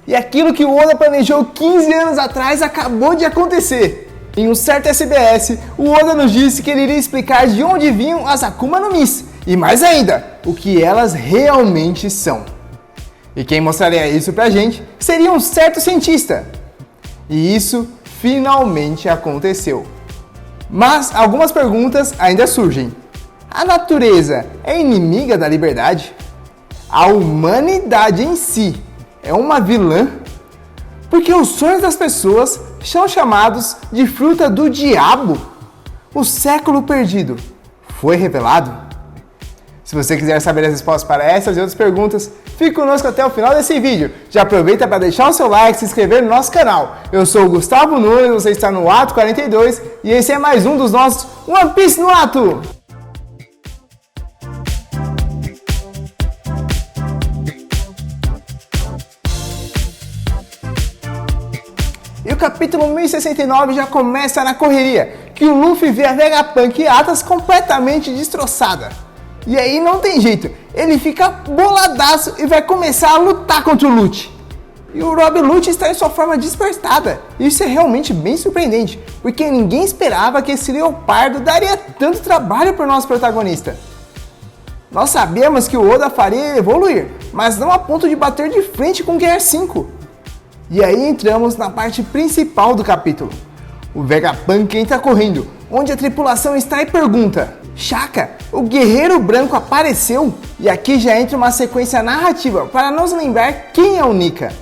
E aquilo que o Oda planejou 15 anos atrás acabou de acontecer. Em um certo SBS, o Oda nos disse que ele iria explicar de onde vinham as Akuma no Mis, e mais ainda, o que elas realmente são. E quem mostraria isso pra gente seria um certo cientista. E isso finalmente aconteceu. Mas algumas perguntas ainda surgem. A natureza é inimiga da liberdade? A humanidade em si é uma vilã? Porque os sonhos das pessoas são chamados de fruta do diabo? O século perdido foi revelado? Se você quiser saber as respostas para essas e outras perguntas, fique conosco até o final desse vídeo. Já aproveita para deixar o seu like e se inscrever no nosso canal. Eu sou o Gustavo Nunes, você está no Ato 42 e esse é mais um dos nossos One Piece no Ato! E o capítulo 1069 já começa na correria, que o Luffy vê a Vegapunk e Atas completamente destroçada. E aí não tem jeito, ele fica boladaço e vai começar a lutar contra o Lute. E o Rob Lute está em sua forma despertada. Isso é realmente bem surpreendente, porque ninguém esperava que esse leopardo daria tanto trabalho para o nosso protagonista. Nós sabíamos que o Oda faria ele evoluir, mas não a ponto de bater de frente com o Gear 5. E aí entramos na parte principal do capítulo. O Vegapunk entra correndo, onde a tripulação está e pergunta: Shaka, o Guerreiro Branco apareceu? E aqui já entra uma sequência narrativa para nos lembrar quem é o Nika.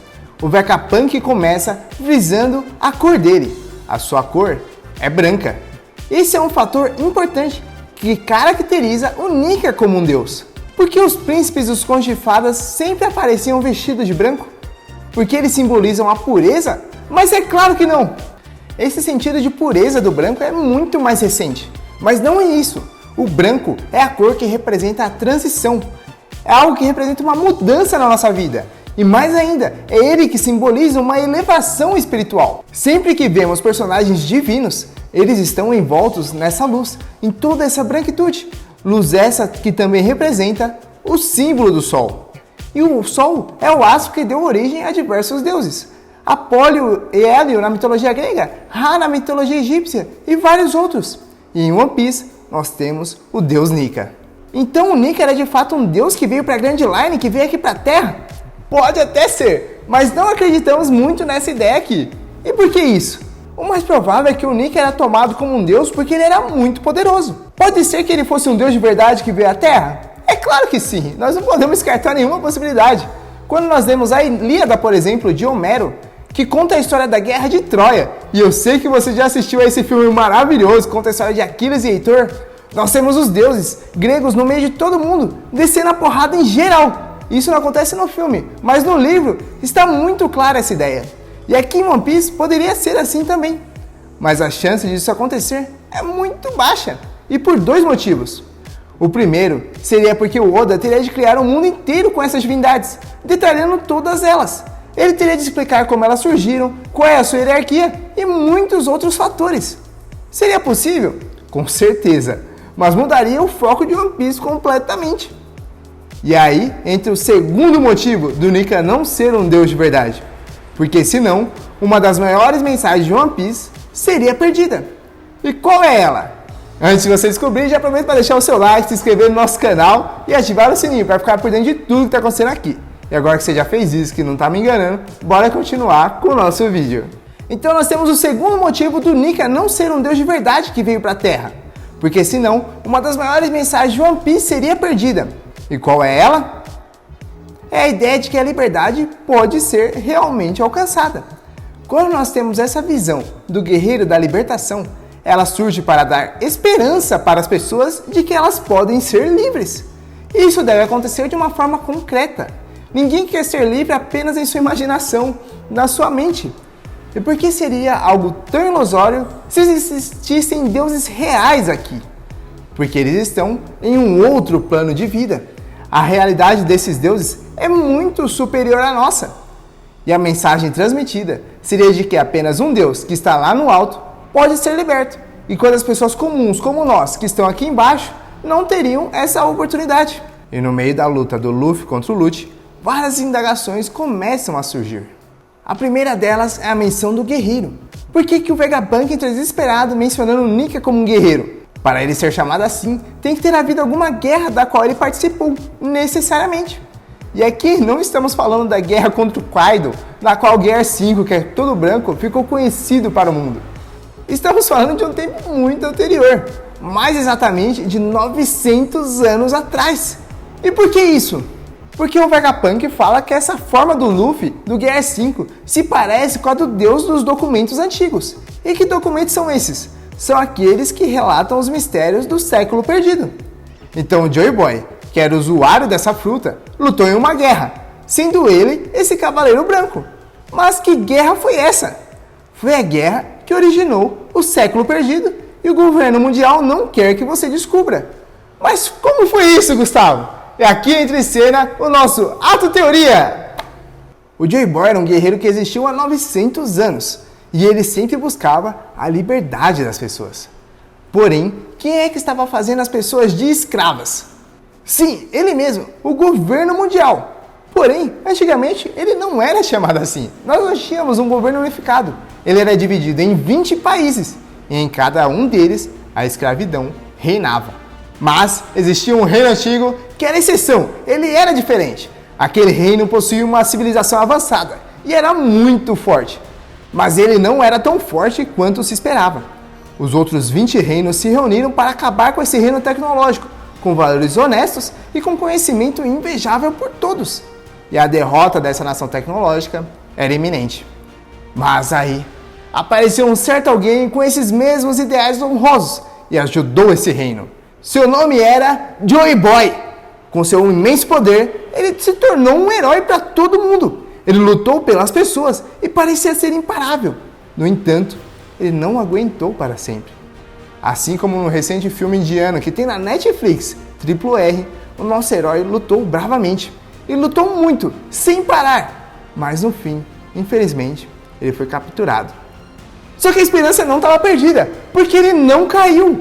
O Vegapunk começa frisando a cor dele. A sua cor é branca. Esse é um fator importante que caracteriza o Nika como um deus. Porque os príncipes dos contos de fadas sempre apareciam vestidos de branco? Porque eles simbolizam a pureza? Mas é claro que não! Esse sentido de pureza do branco é muito mais recente. Mas não é isso. O branco é a cor que representa a transição. É algo que representa uma mudança na nossa vida. E mais ainda, é ele que simboliza uma elevação espiritual. Sempre que vemos personagens divinos, eles estão envoltos nessa luz, em toda essa branquitude. Luz essa que também representa o símbolo do Sol. E o Sol é o astro que deu origem a diversos deuses. Apóllo e Hélio na mitologia grega, Ra na mitologia egípcia e vários outros. E em One Piece nós temos o deus Nika. Então o Nika era de fato um deus que veio para a Grand Line, que veio aqui para a Terra? Pode até ser, mas não acreditamos muito nessa ideia aqui. E por que isso? O mais provável é que o Nika era tomado como um deus porque ele era muito poderoso. Pode ser que ele fosse um deus de verdade que veio à Terra? É claro que sim, nós não podemos descartar nenhuma possibilidade. Quando nós lemos a Ilíada, por exemplo, de Homero, que conta a história da Guerra de Troia, e eu sei que você já assistiu a esse filme maravilhoso, conta a história de Aquiles e Heitor, nós temos os deuses gregos no meio de todo mundo, descendo a porrada em geral. Isso não acontece no filme, mas no livro está muito clara essa ideia. E aqui em One Piece poderia ser assim também. Mas a chance disso acontecer é muito baixa, e por dois motivos. O primeiro seria porque o Oda teria de criar um mundo inteiro com essas divindades, detalhando todas elas. Ele teria de explicar como elas surgiram, qual é a sua hierarquia e muitos outros fatores. Seria possível? Com certeza, mas mudaria o foco de One Piece completamente. E aí entra o segundo motivo do Nika não ser um deus de verdade. Porque senão, uma das maiores mensagens de One Piece seria perdida. E qual é ela? Antes de você descobrir, já aproveita para deixar o seu like, se inscrever no nosso canal e ativar o sininho para ficar por dentro de tudo que está acontecendo aqui. E agora que você já fez isso, que não está me enganando, bora continuar com o nosso vídeo. Então nós temos o segundo motivo do Nika não ser um deus de verdade que veio para a Terra. Porque senão, uma das maiores mensagens de One Piece seria perdida. E qual é ela? É a ideia de que a liberdade pode ser realmente alcançada. Quando nós temos essa visão do guerreiro da libertação, ela surge para dar esperança para as pessoas de que elas podem ser livres. E isso deve acontecer de uma forma concreta. Ninguém quer ser livre apenas em sua imaginação, na sua mente. E por que seria algo tão ilusório se existissem deuses reais aqui? Porque eles estão em um outro plano de vida. A realidade desses deuses é muito superior à nossa. E a mensagem transmitida seria de que apenas um Deus que está lá no alto pode ser liberto. E quando as pessoas comuns como nós, que estão aqui embaixo, não teriam essa oportunidade. E no meio da luta do Luffy contra o Lute, várias indagações começam a surgir. A primeira delas é a menção do guerreiro. Por que o Vegapunk entra desesperado mencionando o Nika como um guerreiro? Para ele ser chamado assim, tem que ter havido alguma guerra da qual ele participou, necessariamente. E aqui não estamos falando da guerra contra o Kaido, na qual o Gear 5, que é todo branco, ficou conhecido para o mundo. Estamos falando de um tempo muito anterior, mais exatamente de 900 anos atrás. E por que isso? Porque o Vegapunk fala que essa forma do Luffy, do Gear 5, se parece com a do deus dos documentos antigos. E que documentos são esses? São aqueles que relatam os mistérios do século perdido. Então o Joy Boy, que era usuário dessa fruta, lutou em uma guerra, sendo ele esse cavaleiro branco. Mas que guerra foi essa? Foi a guerra que originou o século perdido e o governo mundial não quer que você descubra. Mas como foi isso, Gustavo? E aqui entra em cena o nosso Ato Teoria! O Joy Boy era um guerreiro que existiu há 900 anos e ele sempre buscava a liberdade das pessoas. Porém, quem é que estava fazendo as pessoas de escravas? Sim, ele mesmo, o governo mundial. Porém, antigamente ele não era chamado assim. Nós não tínhamos um governo unificado. Ele era dividido em 20 países e em cada um deles a escravidão reinava. Mas existia um reino antigo que era exceção, ele era diferente. Aquele reino possuía uma civilização avançada e era muito forte. Mas ele não era tão forte quanto se esperava. Os outros 20 reinos se reuniram para acabar com esse reino tecnológico, com valores honestos e com conhecimento invejável por todos. E a derrota dessa nação tecnológica era iminente. Mas aí, apareceu um certo alguém com esses mesmos ideais honrosos e ajudou esse reino. Seu nome era Joy Boy. Com seu imenso poder, ele se tornou um herói para todo mundo. Ele lutou pelas pessoas e parecia ser imparável. No entanto, ele não aguentou para sempre. Assim como no recente filme indiano que tem na Netflix, Triplo R, o nosso herói lutou bravamente. E lutou muito, sem parar. Mas no fim, infelizmente, ele foi capturado. Só que a esperança não estava perdida, porque ele não caiu.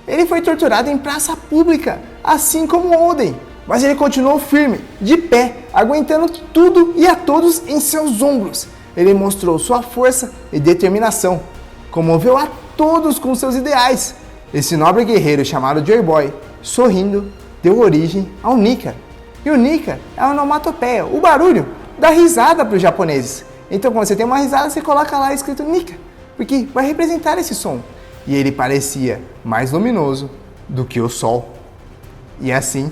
Ele foi torturado em praça pública, assim como Oden. Mas ele continuou firme, de pé, aguentando tudo e a todos em seus ombros. Ele mostrou sua força e determinação. Comoveu a todos com seus ideais. Esse nobre guerreiro chamado Joy Boy, sorrindo, deu origem ao Nika. E o Nika é a onomatopeia, o barulho da risada para os japoneses. Então quando você tem uma risada, você coloca lá escrito Nika, porque vai representar esse som. E ele parecia mais luminoso do que o sol. E assim,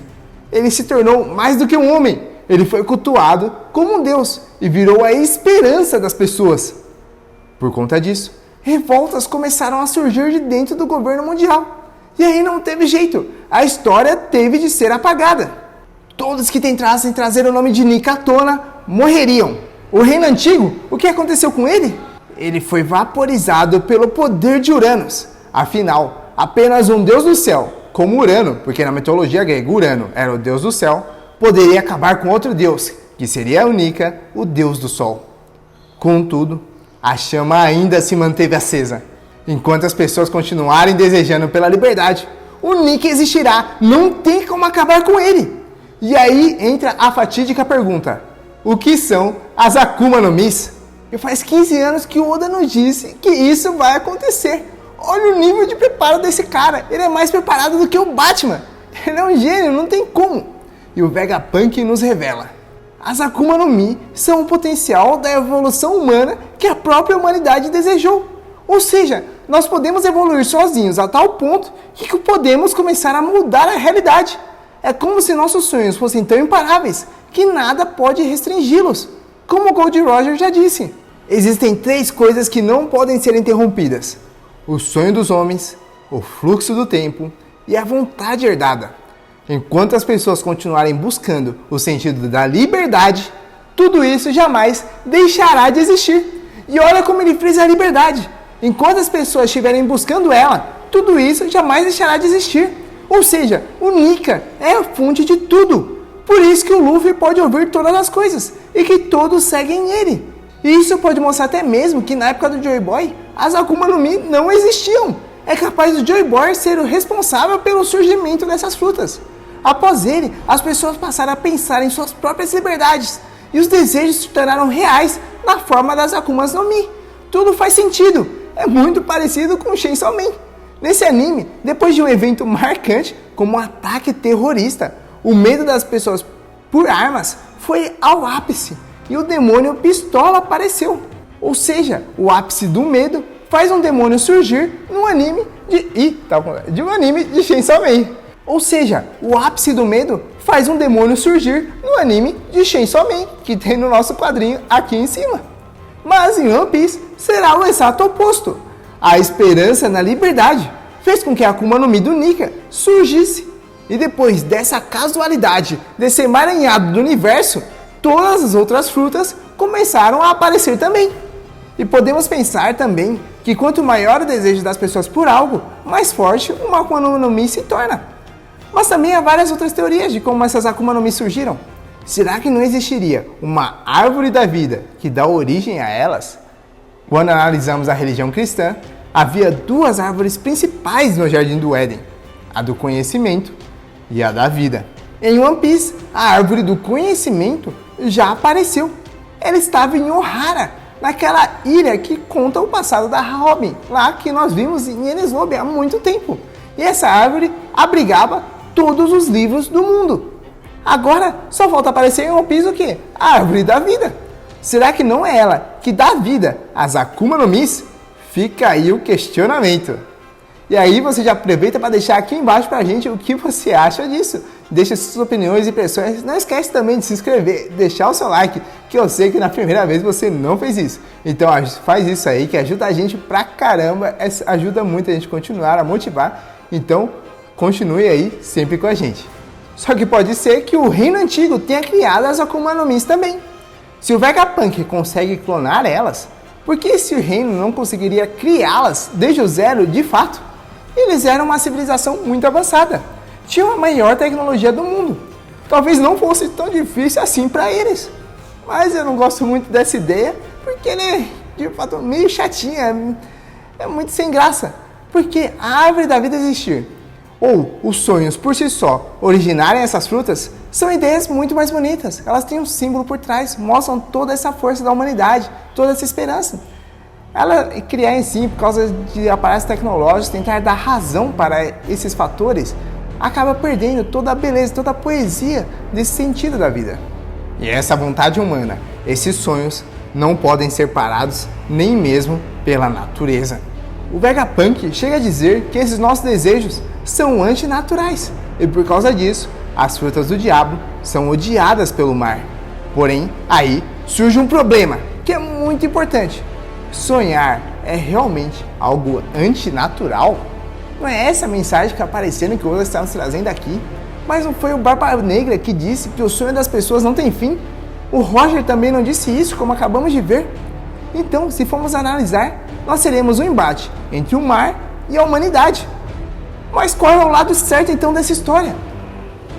ele se tornou mais do que um homem. Ele foi cultuado como um deus e virou a esperança das pessoas. Por conta disso, revoltas começaram a surgir de dentro do governo mundial. E aí não teve jeito, a história teve de ser apagada. Todos que tentassem trazer o nome de Nika à tona morreriam. O reino antigo, o que aconteceu com ele? Ele foi vaporizado pelo poder de Uranus. Afinal, apenas um deus do céu, como Urano, porque na mitologia grega Urano era o deus do céu, poderia acabar com outro deus, que seria o Nika, o deus do sol. Contudo, a chama ainda se manteve acesa. Enquanto as pessoas continuarem desejando pela liberdade, o Nika existirá, não tem como acabar com ele. E aí entra a fatídica pergunta: o que são as Akuma no Mis? E faz 15 anos que o Oda nos disse que isso vai acontecer. Olha o nível de preparo desse cara, ele é mais preparado do que o Batman. Ele é um gênio, não tem como. E o Vegapunk nos revela: as Akuma no Mi são o potencial da evolução humana que a própria humanidade desejou. Ou seja, nós podemos evoluir sozinhos a tal ponto que podemos começar a mudar a realidade. É como se nossos sonhos fossem tão imparáveis que nada pode restringi-los. Como o Gold Roger já disse, existem 3 coisas que não podem ser interrompidas: o sonho dos homens, o fluxo do tempo e a vontade herdada. Enquanto as pessoas continuarem buscando o sentido da liberdade, tudo isso jamais deixará de existir. E olha como ele frisa a liberdade. Enquanto as pessoas estiverem buscando ela, tudo isso jamais deixará de existir. Ou seja, o Nika é a fonte de tudo. Por isso que o Luffy pode ouvir todas as coisas e que todos seguem ele. E isso pode mostrar até mesmo que na época do Joy Boy, as Akuma no Mi não existiam. É capaz do Joy Boy ser o responsável pelo surgimento dessas frutas. Após ele, as pessoas passaram a pensar em suas próprias liberdades e os desejos se tornaram reais na forma das Akumas no Mi. Tudo faz sentido, é muito parecido com Chainsaw Man. Nesse anime, depois de um evento marcante como um ataque terrorista, o medo das pessoas por armas foi ao ápice e o demônio Pistola apareceu. Ou seja, o ápice do medo faz um demônio surgir no anime de um anime de Chainsaw Man. Ou seja, o ápice do medo faz um demônio surgir no anime de Chainsaw Man, que tem no nosso quadrinho aqui em cima. Mas em One Piece será o exato oposto. A esperança na liberdade fez com que a Akuma no Mi do Nika surgisse. E depois dessa casualidade, desse emaranhado do universo, todas as outras frutas começaram a aparecer também. E podemos pensar também que quanto maior o desejo das pessoas por algo, mais forte uma Akuma no Mi se torna. Mas também há várias outras teorias de como essas Akuma no Mi surgiram. Será que não existiria uma árvore da vida que dá origem a elas? Quando analisamos a religião cristã, havia duas árvores principais no Jardim do Éden, a do conhecimento e a da vida. Em One Piece, a árvore do conhecimento já apareceu. Ela estava em Ohara, naquela ilha que conta o passado da Robin, lá que nós vimos em Enies Lobby há muito tempo. E essa árvore abrigava todos os livros do mundo. Agora só falta aparecer em One Piece o quê? A árvore da vida. Será que não é ela que dá vida às Akuma no Mis? Fica aí o questionamento. E aí você já aproveita para deixar aqui embaixo pra gente o que você acha disso. Deixa suas opiniões e impressões. Não esquece também de se inscrever, deixar o seu like, que eu sei que na primeira vez você não fez isso. Então faz isso aí que ajuda a gente pra caramba, ajuda muito a gente continuar a motivar. Então continue aí sempre com a gente. Só que pode ser que o Reino Antigo tenha criado as Akuma no Mis também. Se o Vegapunk consegue clonar elas, por que esse reino não conseguiria criá-las desde o zero de fato? Eles eram uma civilização muito avançada, tinham a maior tecnologia do mundo. Talvez não fosse tão difícil assim para eles. Mas eu não gosto muito dessa ideia, porque ele é de fato meio chatinha, é muito sem graça. Porque a árvore da vida existir, ou os sonhos por si só originarem essas frutas, são ideias muito mais bonitas. Elas têm um símbolo por trás, mostram toda essa força da humanidade, toda essa esperança. Ela criar em si, por causa de aparatos tecnológicos, tentar dar razão para esses fatores, acaba perdendo toda a beleza, toda a poesia desse sentido da vida. E essa vontade humana, esses sonhos, não podem ser parados nem mesmo pela natureza. O Vegapunk chega a dizer que esses nossos desejos são antinaturais, e por causa disso, as frutas do diabo são odiadas pelo mar. Porém, aí surge um problema, que é muito importante. Sonhar é realmente algo antinatural? Não é essa a mensagem que apareceu no que o Oda está nos trazendo aqui? Mas não foi o Barba Negra que disse que o sonho das pessoas não tem fim? O Roger também não disse isso, como acabamos de ver? Então, se formos analisar, nós teremos um embate entre o mar e a humanidade. Mas qual é o lado certo então dessa história?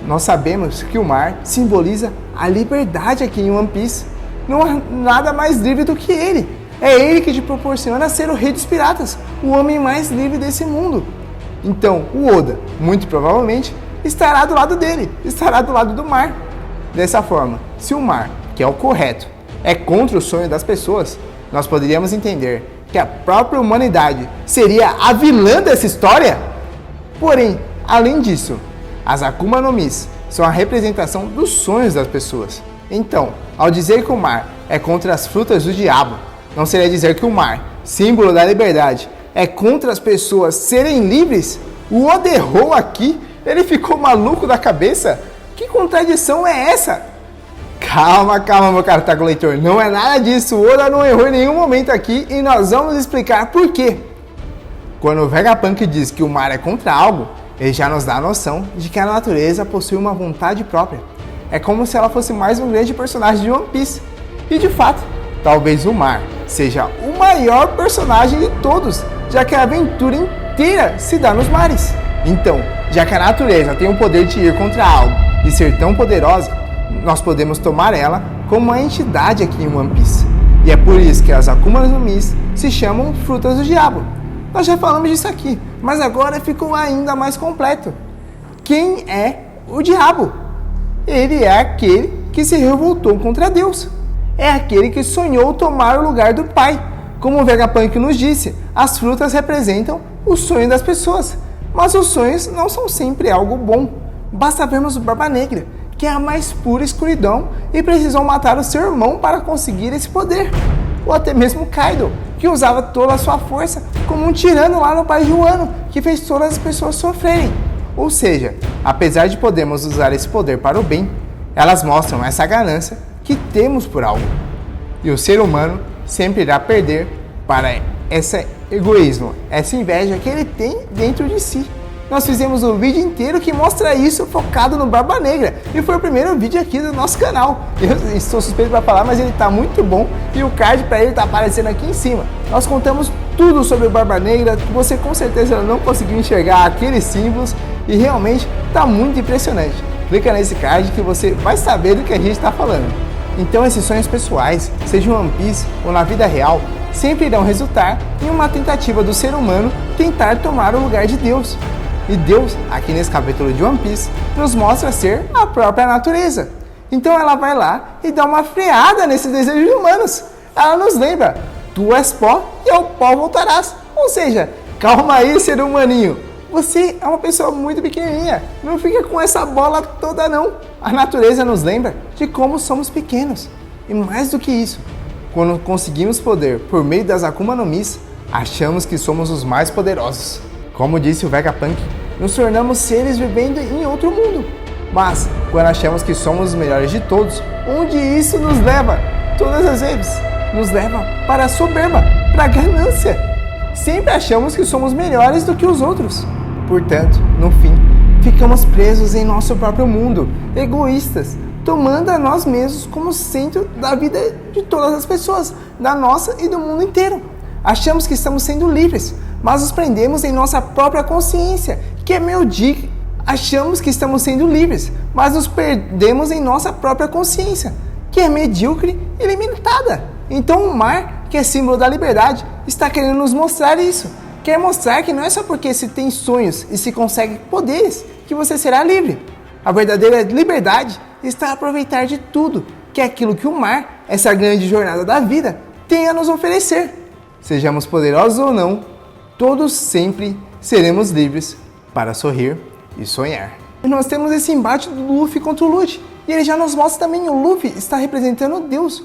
Nós sabemos que o mar simboliza a liberdade aqui em One Piece. Não há nada mais livre do que ele. É ele que te proporciona ser o rei dos piratas, o homem mais livre desse mundo. Então, o Oda, muito provavelmente, estará do lado dele, estará do lado do mar. Dessa forma, se o mar, que é o correto, é contra o sonho das pessoas, nós poderíamos entender que a própria humanidade seria a vilã dessa história? Porém, além disso, as Akuma no Mis são a representação dos sonhos das pessoas. Então, ao dizer que o mar é contra as frutas do diabo, não seria dizer que o mar, símbolo da liberdade, é contra as pessoas serem livres? O Oda errou aqui? Ele ficou maluco da cabeça? Que contradição é essa? Calma, meu caro Taco Leitor, não é nada disso. O Oda não errou em nenhum momento aqui e nós vamos explicar por quê. Quando o Vegapunk diz que o mar é contra algo, ele já nos dá a noção de que a natureza possui uma vontade própria. É como se ela fosse mais um grande personagem de One Piece. E de fato, talvez o mar seja o maior personagem de todos, já que a aventura inteira se dá nos mares. Então, já que a natureza tem o poder de ir contra algo e ser tão poderosa, nós podemos tomar ela como uma entidade aqui em One Piece. E é por isso que as Akuma no Mi se chamam frutas do diabo. Nós já falamos disso aqui, mas agora ficou ainda mais completo. Quem é o diabo? Ele é aquele que se revoltou contra Deus. é aquele que sonhou tomar o lugar do pai. Como o Vegapunk nos disse, as frutas representam o sonho das pessoas, mas os sonhos não são sempre algo bom. Basta vermos o Barba Negra, que é a mais pura escuridão e precisou matar o seu irmão para conseguir esse poder. Ou até mesmo Kaido, que usava toda a sua força como um tirano lá no país de Wano, que fez todas as pessoas sofrerem. Ou seja, apesar de podermos usar esse poder para o bem, elas mostram essa ganância que temos por algo. E o ser humano sempre irá perder para esse egoísmo, essa inveja que ele tem dentro de si. Nós fizemos um vídeo inteiro que mostra isso, focado no Barba Negra, e foi o primeiro vídeo aqui do nosso canal. Eu estou suspeito para falar, mas ele está muito bom e o card para ele está aparecendo aqui em cima. Nós contamos tudo sobre o Barba Negra, você com certeza não conseguiu enxergar aqueles símbolos e realmente está muito impressionante. Clica nesse card que você vai saber do que a gente está falando. Então esses sonhos pessoais, seja em One Piece ou na vida real, sempre irão resultar em uma tentativa do ser humano tentar tomar o lugar de Deus. E Deus, aqui nesse capítulo de One Piece, nos mostra ser a própria natureza. Então ela vai lá e dá uma freada nesses desejos humanos. Ela nos lembra, tu és pó e ao pó voltarás. Ou seja, calma aí, ser humaninho. Você é uma pessoa muito pequenininha, não fica com essa bola toda não. A natureza nos lembra de como somos pequenos. E mais do que isso, quando conseguimos poder por meio das Akuma no Mis, achamos que somos os mais poderosos. Como disse o Vegapunk, nos tornamos seres vivendo em outro mundo. Mas, quando achamos que somos os melhores de todos, onde isso nos leva? Todas as vezes, nos leva para a soberba, para a ganância. Sempre achamos que somos melhores do que os outros. Portanto, no fim, ficamos presos em nosso próprio mundo, egoístas, tomando a nós mesmos como centro da vida de todas as pessoas, da nossa e do mundo inteiro. Achamos que estamos sendo livres, mas nos prendemos em nossa própria consciência, que é medíocre. Achamos que estamos sendo livres, mas nos perdemos em nossa própria consciência, que é medíocre e limitada. Então o mar, que é símbolo da liberdade, está querendo nos mostrar isso. Quer mostrar que não é só porque se tem sonhos e se consegue poderes que você será livre. A verdadeira liberdade está a aproveitar de tudo, que é aquilo que o mar, essa grande jornada da vida, tem a nos oferecer. Sejamos poderosos ou não, todos sempre seremos livres para sorrir e sonhar. E nós temos esse embate do Luffy contra o Luffy. E ele já nos mostra também o Luffy está representando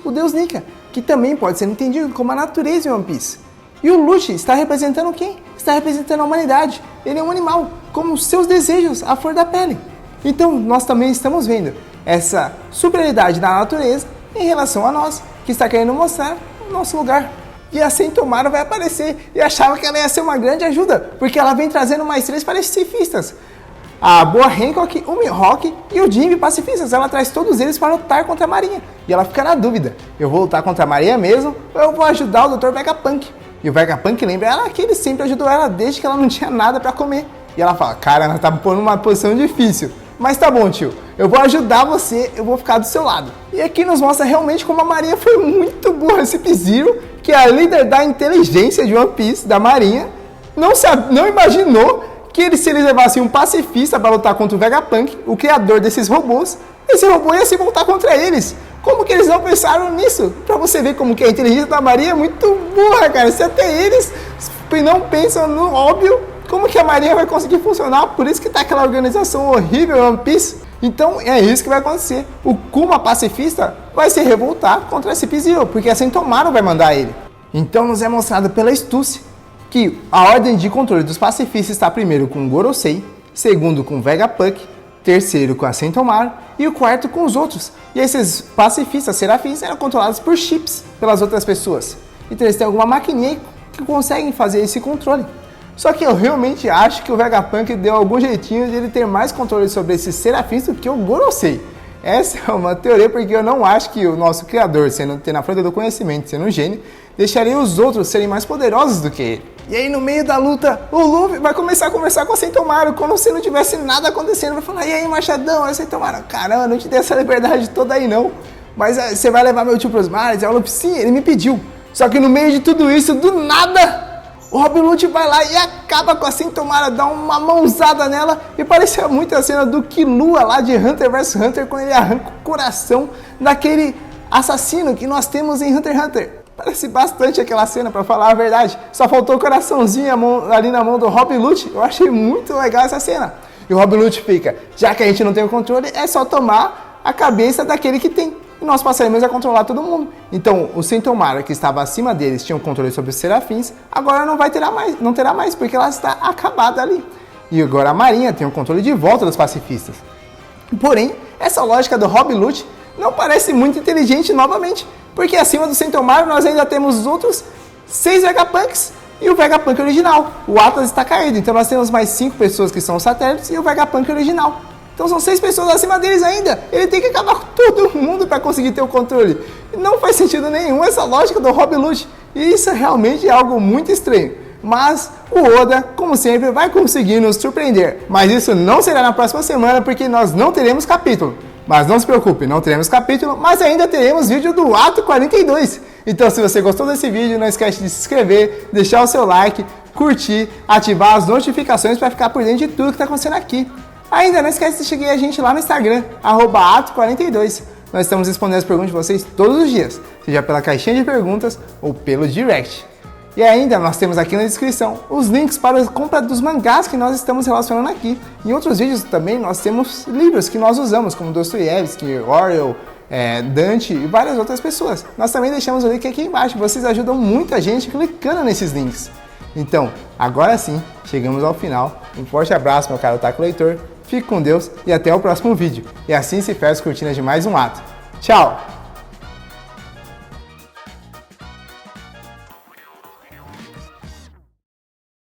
o Deus Nika, que também pode ser entendido como a natureza em One Piece. E o Luffy está representando quem? Está representando a humanidade. Ele é um animal, como os seus desejos, a flor da pele. Então nós também estamos vendo essa superioridade da natureza em relação a nós, que está querendo mostrar o nosso lugar. E a Sentomaru vai aparecer, e achava que ela ia ser uma grande ajuda, porque ela vem trazendo mais 3 pacifistas. A Boa Hancock, o Mihawk e o Jinbe pacifistas. Ela traz todos eles para lutar contra a Marinha. E ela fica na dúvida, eu vou lutar contra a Marinha mesmo, ou eu vou ajudar o Dr. Vegapunk? E o Vegapunk lembra ela que ele sempre ajudou ela desde que ela não tinha nada para comer. E ela fala, cara, ela tá pondo uma posição difícil. Mas tá bom, tio, eu vou ajudar você, eu vou ficar do seu lado. E aqui nos mostra realmente como a Marinha foi muito burra. Esse P-Zero, que é a líder da inteligência de One Piece, da Marinha, não imaginou que se eles levassem um pacifista para lutar contra o Vegapunk, o criador desses robôs, esse robô ia se voltar contra eles. Como que eles não pensaram nisso? Pra você ver como que a inteligência da Marinha é muito burra, cara. Se até eles não pensam no óbvio, como que a Marinha vai conseguir funcionar? Por isso que tá aquela organização horrível One Piece. Então é isso que vai acontecer. O Kuma pacifista vai se revoltar contra esse P-Zero, porque a Sentomaru vai mandar ele. Então nos é mostrado pela Stussy que a ordem de controle dos pacifistas está primeiro com o Gorosei, segundo com o Vegapunk, terceiro com a Sentomaru e o quarto com os outros. E esses pacifistas serafins eram controlados por chips pelas outras pessoas. Então eles têm alguma maquininha que conseguem fazer esse controle. Só que eu realmente acho que o Vegapunk deu algum jeitinho de ele ter mais controle sobre esses serafins do que o Gorosei. Essa é uma teoria porque eu não acho que o nosso criador, tendo a fruta do conhecimento, sendo um gênio, deixaria os outros serem mais poderosos do que ele. E aí no meio da luta, o Luffy vai começar a conversar com a Sentomaru, como se não tivesse nada acontecendo. Vai falar, e aí Machadão, aí Sentomaru, caramba, não te dei essa liberdade toda aí não. Mas você vai levar meu tio pros mares? Aí o Luffy, sim, ele me pediu. Só que no meio de tudo isso, do nada, o Rob Lute vai lá e acaba com a Sentomaru, dá uma mãozada nela. E parecia muito a cena do Killua lá de Hunter vs Hunter, quando ele arranca o coração daquele assassino que nós temos em Hunter x Hunter. Parece bastante aquela cena, pra falar a verdade. Só faltou o coraçãozinho ali na mão do Rob Lute. Eu achei muito legal essa cena. E o Rob Lute fica, já que a gente não tem o controle, é só tomar a cabeça daquele que tem. E nós passaremos a controlar todo mundo. Então, o Sentomara, que estava acima deles, tinha um controle sobre os Serafins, agora não terá mais, porque ela está acabada ali. E agora a Marinha tem o controle de volta dos pacifistas. Porém, essa lógica do Rob Lute não parece muito inteligente novamente, porque acima do Sentomara nós ainda temos os outros 6 Vegapunks e o Vegapunk original. O Atlas está caído, então nós temos mais 5 pessoas que são os satélites e o Vegapunk original. Então são 6 pessoas acima deles ainda. Ele tem que acabar com todo mundo para conseguir ter o controle. Não faz sentido nenhum essa lógica do Rob Lute. E isso realmente é algo muito estranho. Mas o Oda, como sempre, vai conseguir nos surpreender. Mas isso não será na próxima semana, porque nós não teremos capítulo. Mas não se preocupe, não teremos capítulo, mas ainda teremos vídeo do Ato 42. Então se você gostou desse vídeo, não esquece de se inscrever, deixar o seu like, curtir, ativar as notificações para ficar por dentro de tudo que está acontecendo aqui. Ainda não esquece de seguir a gente lá no Instagram, @ato42. Nós estamos respondendo as perguntas de vocês todos os dias, seja pela caixinha de perguntas ou pelo direct. E ainda nós temos aqui na descrição os links para a compra dos mangás que nós estamos relacionando aqui. Em outros vídeos também nós temos livros que nós usamos, como Dostoiévski, Orwell, Dante e várias outras pessoas. Nós também deixamos o link aqui embaixo, vocês ajudam muita gente clicando nesses links. Então, agora sim, chegamos ao final. Um forte abraço, meu caro Otaku Leitor, fique com Deus e até o próximo vídeo. E assim se fecha as cortinas de mais um ato. Tchau!